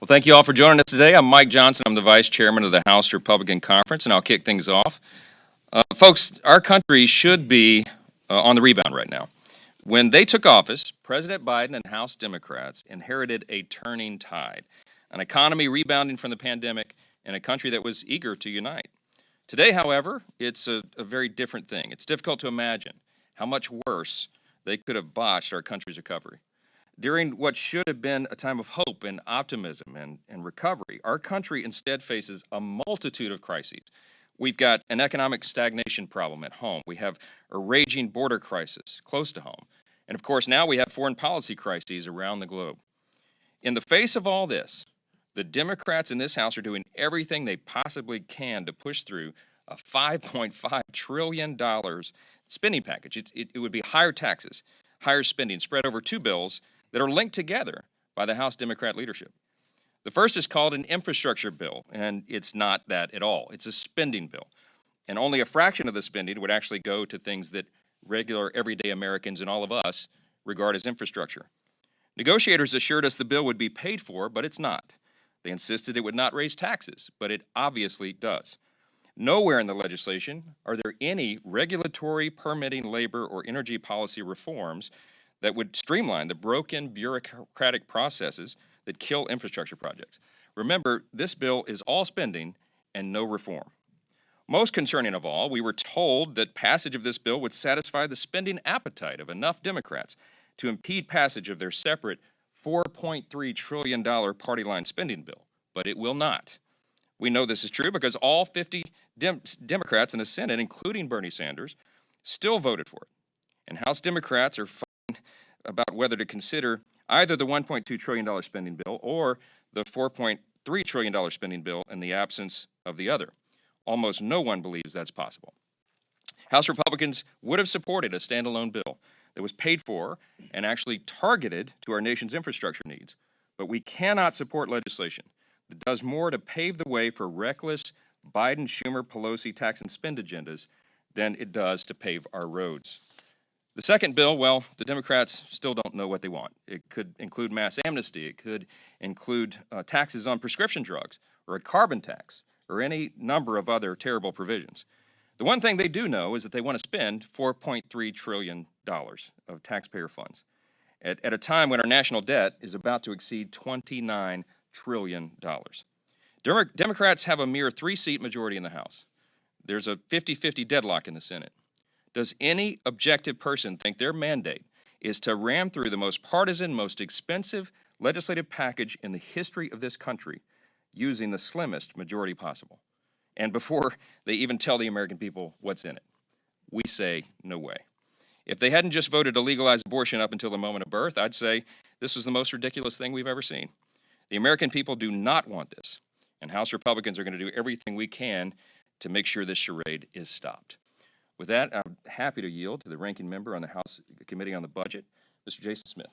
Well, thank you all for joining us today. I'm Mike Johnson. I'm the Vice Chairman of the House Republican Conference, and I'll kick things off. Folks, our country should be on the rebound right now. When they took office, President Biden and House Democrats inherited a turning tide, an economy rebounding from the pandemic, and a country that was eager to unite. Today, however, it's a very different thing. It's difficult to imagine how much worse they could have botched our country's recovery. During what should have been a time of hope and optimism and recovery, our country instead faces a multitude of crises. We've got an economic stagnation problem at home. We have a raging border crisis close to home. And of course, now we have foreign policy crises around the globe. In the face of all this, the Democrats in this House are doing everything they possibly can to push through a $5.5 trillion spending package. It would be higher taxes, higher spending spread over two bills that are linked together by the House Democrat leadership. The first is called an infrastructure bill, and it's not that at all. It's a spending bill. And only a fraction of the spending would actually go to things that regular, everyday Americans and all of us regard as infrastructure. Negotiators assured us the bill would be paid for, but it's not. They insisted it would not raise taxes, but it obviously does. Nowhere in the legislation are there any regulatory, permitting, labor, or energy policy reforms that would streamline the broken bureaucratic processes that kill infrastructure projects. Remember, this bill is all spending and no reform. Most concerning of all, we were told that passage of this bill would satisfy the spending appetite of enough Democrats to impede passage of their separate $4.3 trillion party line spending bill, but it will not. We know this is true because all 50 Democrats in the Senate, including Bernie Sanders, still voted for it. And House Democrats are about whether to consider either the $1.2 trillion spending bill or the $4.3 trillion spending bill in the absence of the other. Almost no one believes that's possible. House Republicans would have supported a standalone bill that was paid for and actually targeted to our nation's infrastructure needs. But we cannot support legislation that does more to pave the way for reckless Biden, Schumer, Pelosi tax and spend agendas than it does to pave our roads. The second bill, well, the Democrats still don't know what they want. It could include mass amnesty. It could include taxes on prescription drugs or a carbon tax or any number of other terrible provisions. The one thing they do know is that they want to spend $4.3 trillion of taxpayer funds at a time when our national debt is about to exceed $29 trillion. Democrats have a mere 3-seat majority in the House. There's a 50-50 deadlock in the Senate. Does any objective person think their mandate is to ram through the most partisan, most expensive legislative package in the history of this country using the slimmest majority possible? And before they even tell the American people what's in it? We say no way. If they hadn't just voted to legalize abortion up until the moment of birth, I'd say this was the most ridiculous thing we've ever seen. The American people do not want this, and House Republicans are going to do everything we can to make sure this charade is stopped. With that, I'm happy to yield to the ranking member on the House Committee on the Budget, Mr. Jason Smith.